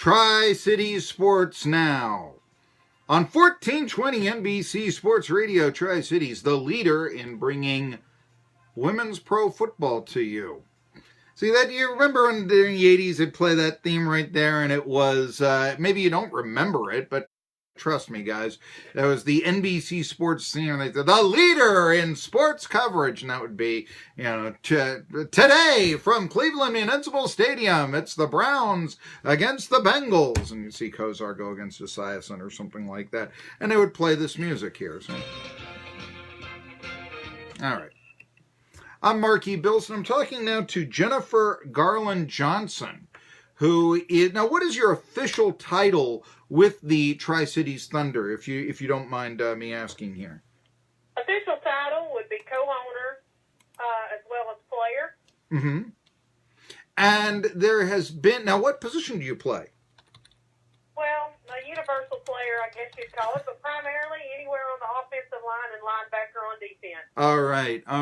Tri-Cities Sports Now. On 1420 NBC Sports Radio Tri-Cities, the leader in bringing women's pro football to you. See, that you remember in the 80s they'd play that theme right there, and it was, maybe you don't remember it, but trust me, guys, that was the NBC Sports theme. They said, the leader in sports coverage, and that would be, today from Cleveland Municipal Stadium, it's the Browns against the Bengals, and you see Kozar go against Esiason or something like that, and they would play this music here. So. All right. I'm Marky Bilson. I'm talking now to Jennifer Garland Johnson, who is, now what is your official title with the Tri-Cities Thunder, if you don't mind me asking here? Official title would be co-owner as well as player. Mm-hmm. And there has been, now what position do you play? Well, a universal player, I guess you'd call it, but primarily anywhere on the offensive line and linebacker on defense. All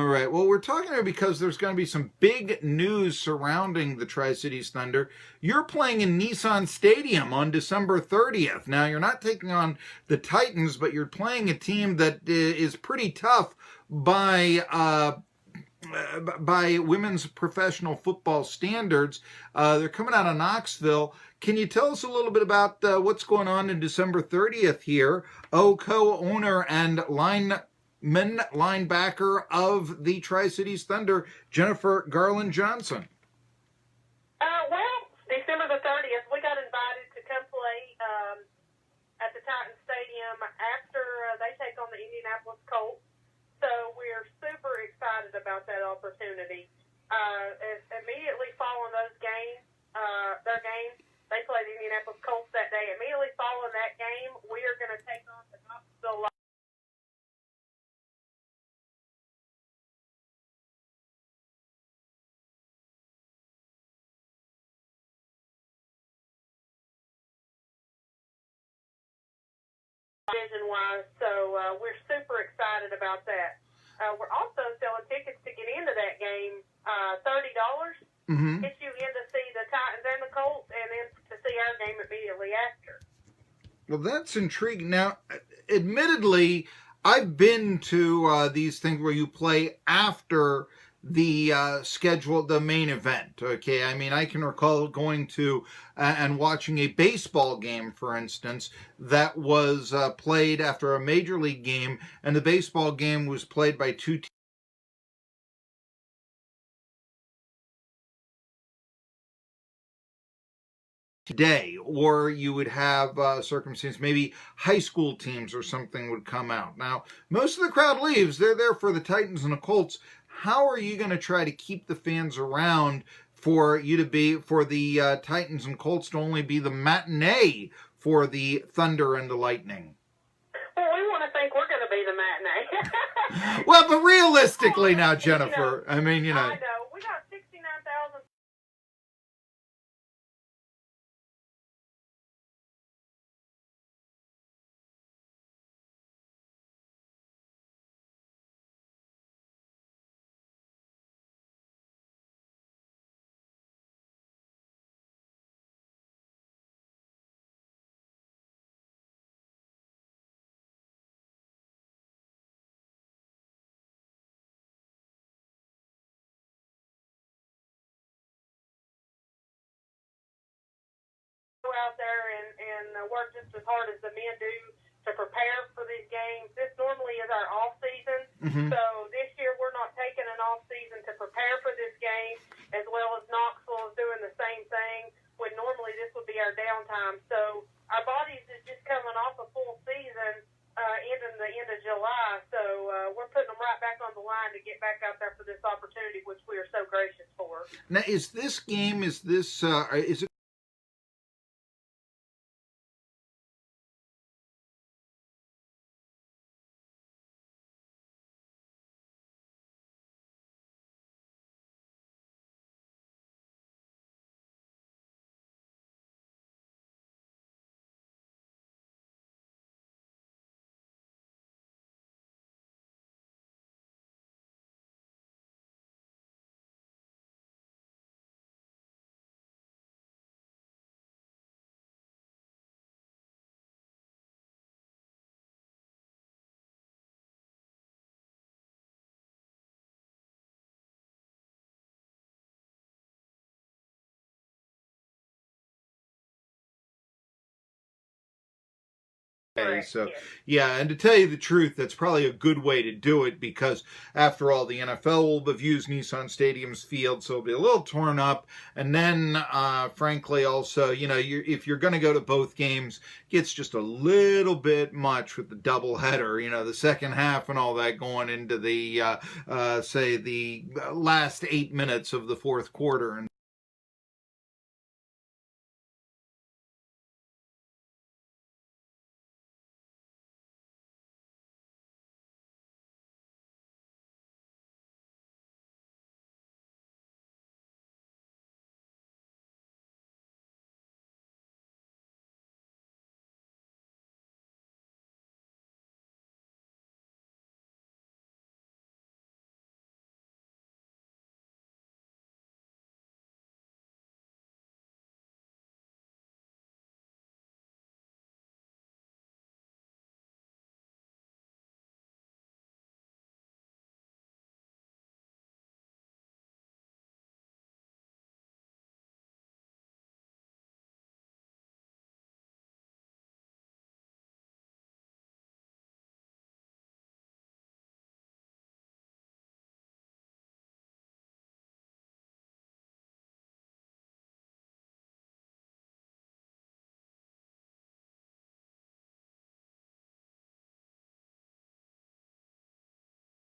right. Well, we're talking here because there's going to be some big news surrounding the Tri-Cities Thunder. You're playing in Nissan Stadium on December 30th. Now, you're not taking on the Titans, but you're playing a team that is pretty tough by women's professional football standards. They're coming out of Knoxville. Can you tell us a little bit about what's going on in December 30th here? Co-owner and linebacker of the Tri-Cities Thunder, Jennifer Garland Johnson. Well, December the 30th, we got invited to come play at the Nissan Stadium after they take on the Indianapolis Colts. So we're super excited about that opportunity. Immediately following those games, their games, they play the Indianapolis Colts that day. Immediately following that game, we are going to take on the Knoxville division-wise. So we're super excited about that. We're also selling tickets to get into that game, $30. Mm-hmm. Get you in to see the Titans and the Colts, and then to see our game immediately after. Well, that's intriguing. Now, admittedly, I've been to these things where you play after the the main event. Okay, I mean, I can recall going to and watching a baseball game, for instance, that was played after a major league game, and the baseball game was played by two teams. Day, or you would have circumstance, maybe high school teams or something would come out. Now, most of the crowd leaves. They're there for the Titans and the Colts. How are you going to try to keep the fans around for the Titans and Colts to only be the matinee for the Thunder and the Lightning? Well, we want to think we're going to be the matinee. Well, but realistically now, Jennifer, I mean, I know. We got 69,000out there and work just as hard as the men do to prepare for these games. This normally is our off season, so this year we're not taking an off season to prepare for this game, as well as Knoxville is doing the same thing, when normally this would be our downtime. So our bodies is just coming off a full season, ending the end of July, so we're putting them right back on the line to get back out there for this opportunity, which we are so gracious for. Now, is this game, is it Correct. So, Yes. yeah, and to tell you the truth, that's probably a good way to do it because, after all, the NFL will have used Nissan Stadium's field, so it'll be a little torn up. And then, frankly, also, if you're going to go to both games, it gets just a little bit much with the doubleheader, the second half and all that going into the, say, the last 8 minutes of the fourth quarter. And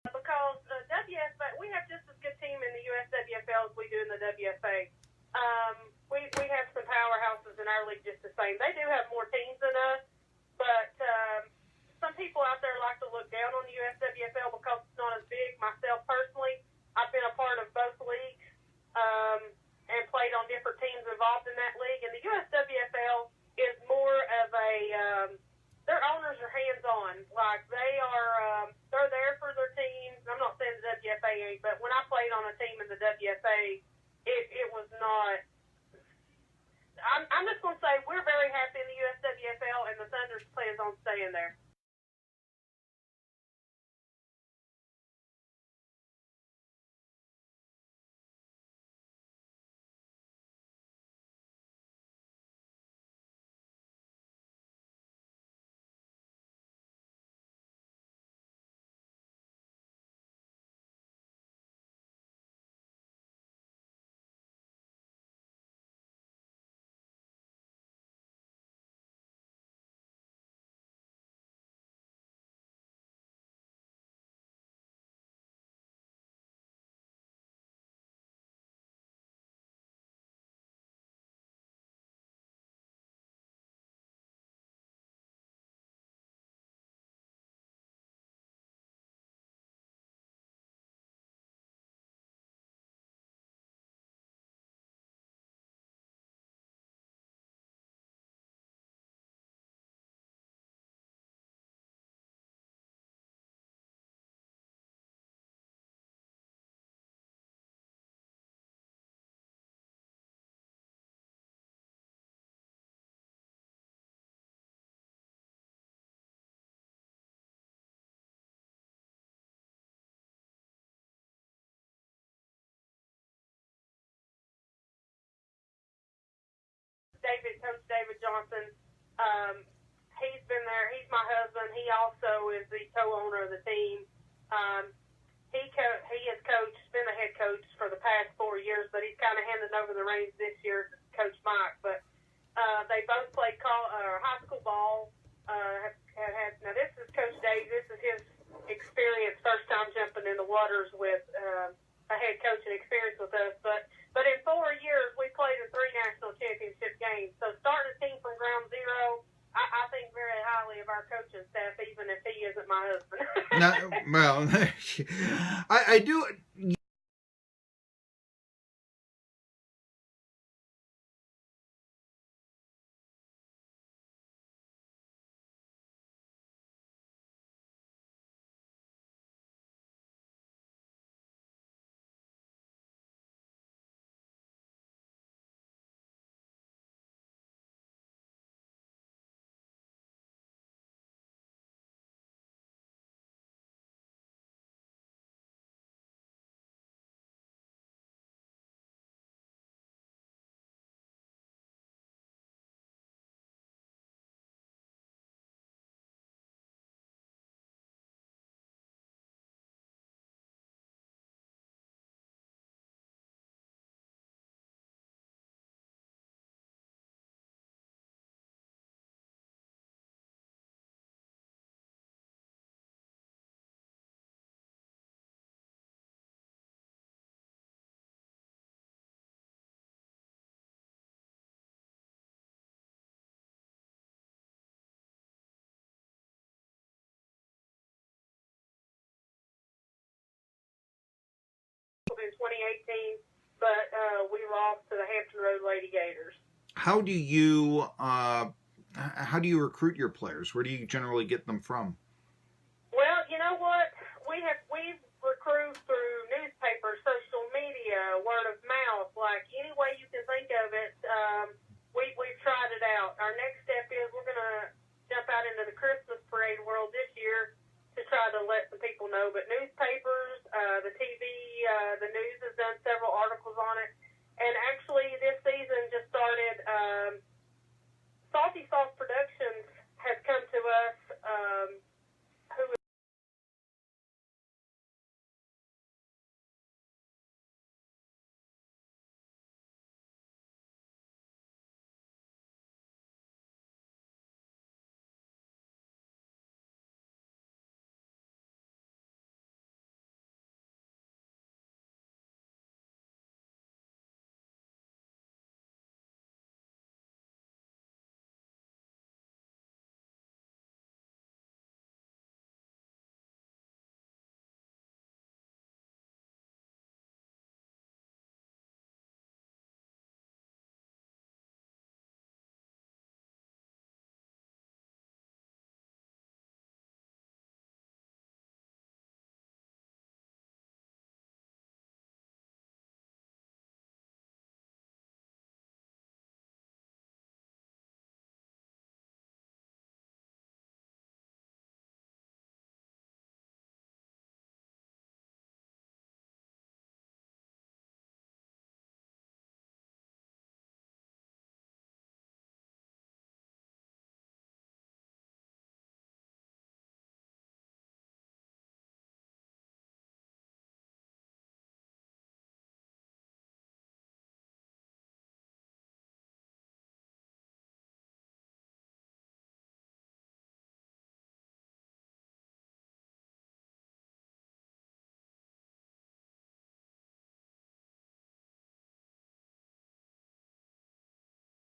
Because WFA, we have just as good team in the USWFL as we do in the WFA. We have some powerhouses in our league just the same. They do have more teams than us, but some people out there like to look down on the USWFL because it's not as big. Myself personally, I've been a part of both leagues and played on different teams involved in that league. And the USWFL is more of a their owners are hands-on. Like they're there for their teams. I'm not saying the WFA ain't, but when I played on a team in the WFA, it was not. I'm just going to say we're very happy in the USWFL, and the Thunder's plans on staying there. Coach David Johnson, he's been there. He's my husband. He also is the co-owner of the team. He has coached, been the head coach for the past 4 years, but he's kind of handing over the reins this year to Coach Mike. But they both played high school ball. Now this is Coach Dave. This is his experience, first time jumping in the waters with a head coaching experience with us. But in 4 years, we played in 3 national championship games. So starting a team from ground zero, I think very highly of our coaching staff, even if he isn't my husband. No, well, I do. we lost to the Hampton Road Lady Gators. How do you recruit your players? Where do you generally get them from? Well, you know what? We recruit through newspapers, social media, word of mouth, like any way you can think of it. We've tried it out. Our next step is we're going to jump out into the Christmas parade world this year to try to let some people know. But newspapers, the TV, the news has done several articles on it. And actually, this season just started. Salty Sauce Productions has come to us. Who is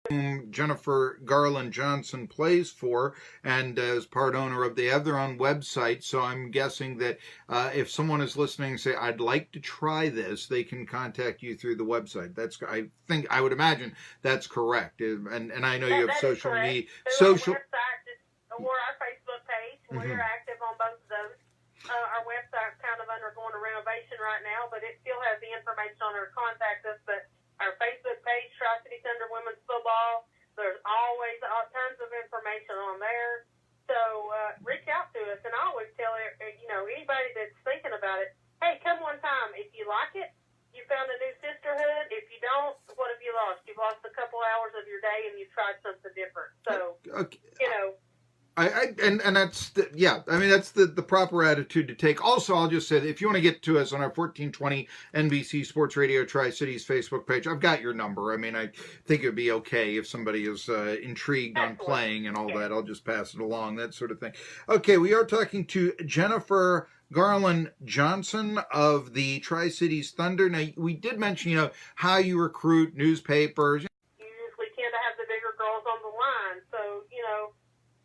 Whom Jennifer Garland Johnson plays for and is part owner of. They have their own website, so I'm guessing that if someone is listening and say, I'd like to try this, they can contact you through the website. I would imagine that's correct. And I know you have social media. Social. Our website or our Facebook page. Mm-hmm. We're active on both of those. Our website's kind of undergoing a renovation right now, but it still has the information on our contact us. But our Facebook page, Tri-Cities Thunder Women's Football, there's always tons of information on there. So reach out to us. And I always tell anybody that's thinking about it, hey, come one time. If you like it, you found a new sisterhood. If you don't, what have you lost? You've lost a couple hours of your day and you've tried something different. So, okay. And that's that's the proper attitude to take. Also, I'll just say that if you want to get to us on our 1420 NBC Sports Radio Tri-Cities Facebook page, I've got your number. I mean, I think it would be okay if somebody is intrigued on playing and all that. I'll just pass it along, that sort of thing. Okay, we are talking to Jennifer Garland Johnson of the Tri-Cities Thunder. Now, we did mention, how you recruit newspapers. You usually tend to have the bigger girls on the line. So,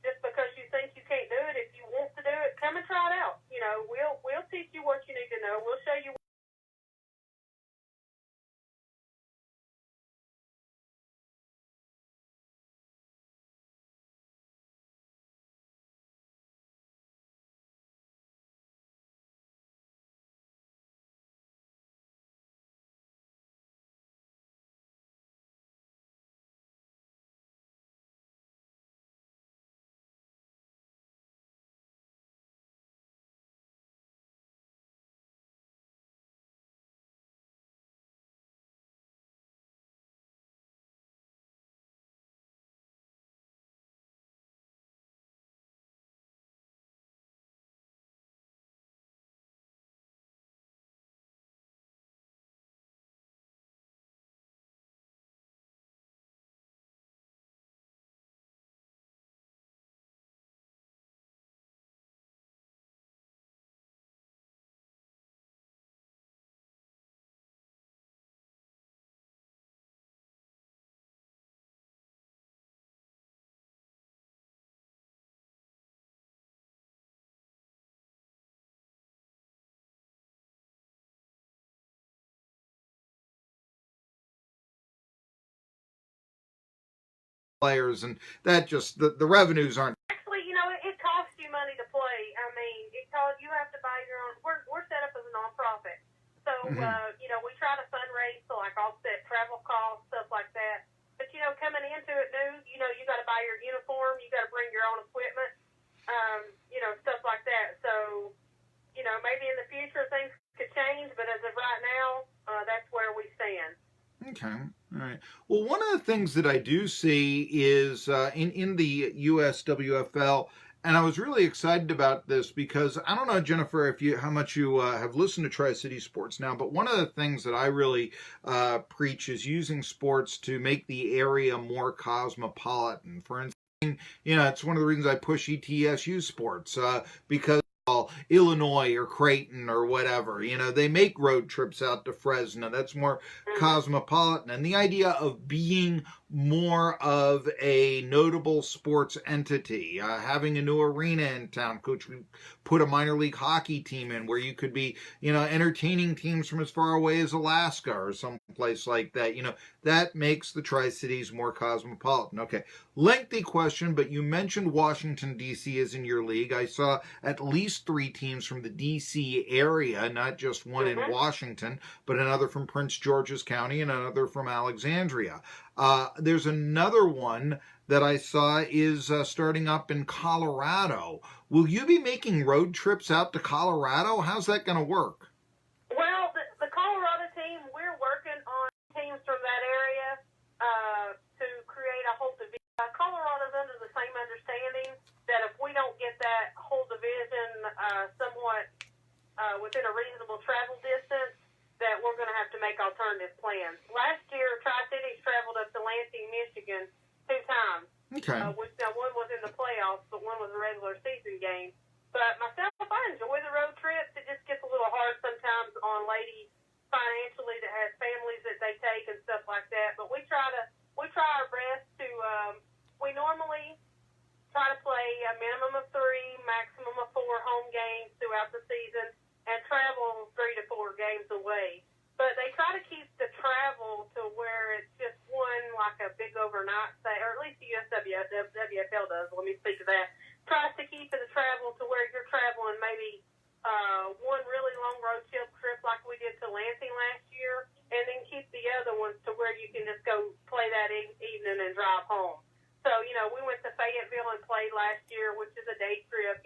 just because you think you can't do it, if you want to do it, come and try it out. We'll teach you what you need to know. We'll show you players, and that just the revenues aren't. Actually, it costs you money to play. I mean, you have to buy your own. We're set up as a nonprofit, so we try to fundraise to like offset travel costs, stuff like that. But coming into it new, you got to buy your uniform, you got to bring your own equipment, stuff like that. So, maybe in the future things could change, but as of right now, that's where we stand. Okay. All right. Well, one of the things that I do see is in the USWFL, and I was really excited about this because I don't know, Jennifer, how much you have listened to Tri-Cities Sports now, but one of the things that I really preach is using sports to make the area more cosmopolitan. For instance, it's one of the reasons I push ETSU sports because Illinois or Creighton or whatever, they make road trips out to Fresno. That's more cosmopolitan. And the idea of being more of a notable sports entity, having a new arena in town, which we put a minor league hockey team in where you could be, entertaining teams from as far away as Alaska or someplace like that. That makes the Tri-Cities more cosmopolitan. Okay, lengthy question, but you mentioned Washington, D.C. is in your league. I saw at least 3 teams from the D.C. area, not just one in Washington, but another from Prince George's County and another from Alexandria. There's another one that I saw is starting up in Colorado. Will you be making road trips out to Colorado? How's that going to work? Well, the Colorado team, we're working on teams from that area to create a whole division. Colorado's under the same understanding that if we don't get that whole division somewhat within a reasonable travel distance, that we're going to have to make alternative plans. Last year, Tri-Cities traveled up to Lansing, Michigan 2 times. Okay. Which now one was in the playoffs, but one was a regular season game. But myself, I enjoy the road trips. It just gets a little hard sometimes on ladies financially that has families that they take and stuff like that. But we try our best to. We normally try to play a minimum of 3, maximum of 4 home games throughout the season, and travel 3 to 4 games away. But they try to keep the travel to where it's just one, like a big overnight stay, or at least the USWFL does. Let me speak to that. Tries to keep the travel to where you're traveling maybe one really long road trip like we did to Lansing last year, and then keep the other ones to where you can just go play that evening and drive home. So, we went to Fayetteville and played last year, which is a day trip,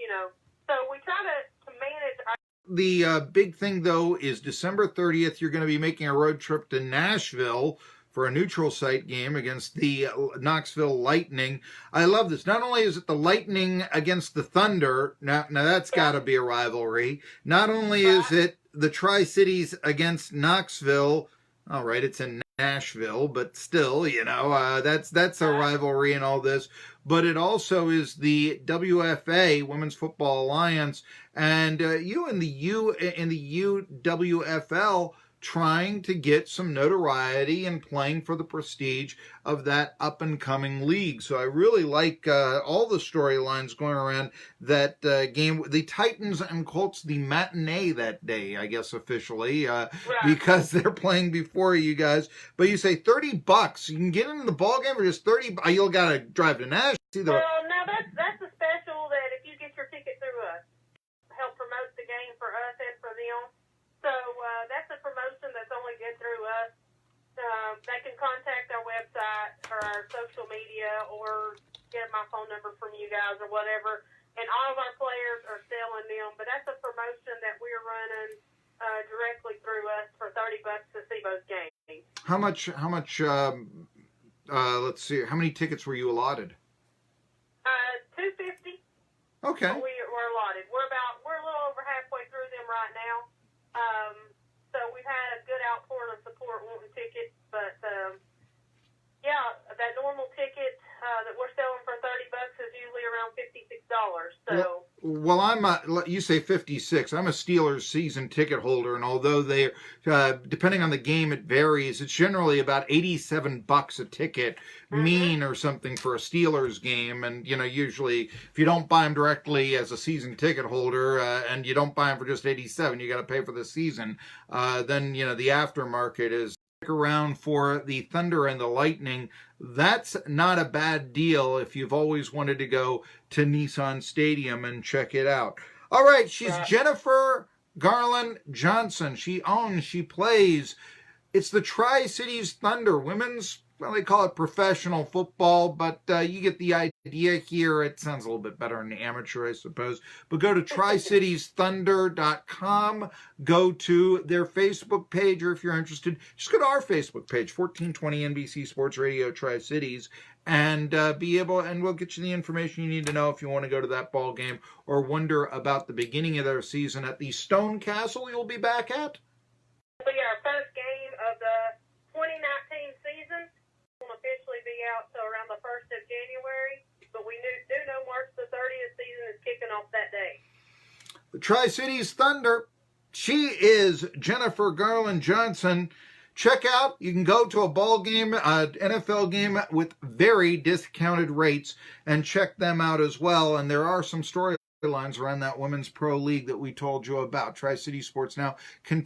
So we try to manage our. The big thing, though, is December 30th, you're going to be making a road trip to Nashville for a neutral site game against the Knoxville Lightning. I love this. Not only is it the Lightning against the Thunder, now that's got to be a rivalry. Not only is it the Tri-Cities against Knoxville, all right, it's in Nashville, but still, that's a rivalry and all this. But it also is the WFA, Women's Football Alliance, and you in the UWFL trying to get some notoriety and playing for the prestige of that up-and-coming league. So I really like all the storylines going around that game. The Titans and Colts, the matinee that day, I guess officially, because they're playing before you guys. But you say $30. You can get into the ball game for just $30. You'll got to drive to Nashville. Well, no, that's a special that if you get your ticket through us, help promote the game for us and for them. So that's a promotion that's only good through us. They can contact our website or our social media or get my phone number from you guys or whatever. And all of our players are selling them. But that's a promotion that we're running directly through us for $30 to see both games. How much, let's see, how many tickets were you allotted? 250. Okay. We're allotted. We're a little over halfway through them right now. So we've had a good outpouring of support wanting tickets, but that normal ticket that we're selling for $30 is usually around $56. So. Well, you say 56. I'm a Steelers season ticket holder, and although they, depending on the game, it varies. It's generally about $87 a ticket, or something for a Steelers game. And usually, if you don't buy them directly as a season ticket holder, and you don't buy them for just $87, you got to pay for the season. Then the aftermarket is. Stick around for the Thunder and the Lightning that's not a bad deal if you've always wanted to go to Nissan Stadium and check it out. All right, she's Jennifer Garland Johnson. She plays. It's the Tri-Cities Thunder, women's, well, they call it professional football, but you get the idea here. It sounds a little bit better in the amateur, I suppose. But go to TriCitiesThunder.com. Go to their Facebook page, or if you're interested, just go to our Facebook page, 1420 NBC Sports Radio Tri-Cities, and we'll get you the information you need to know if you want to go to that ball game or wonder about the beginning of their season at the Stone Castle you'll be back at. It'll be our first game of the 2019 season. Won't officially be out till around the 1st of January, but we do know March the 30th season is kicking off that day. The Tri-Cities Thunder. She is Jennifer Garland Johnson. Check out, you can go to a ball game, NFL game with very discounted rates, and check them out as well. And there are some storylines around that Women's Pro League that we told you about. Tri-City Sports now continues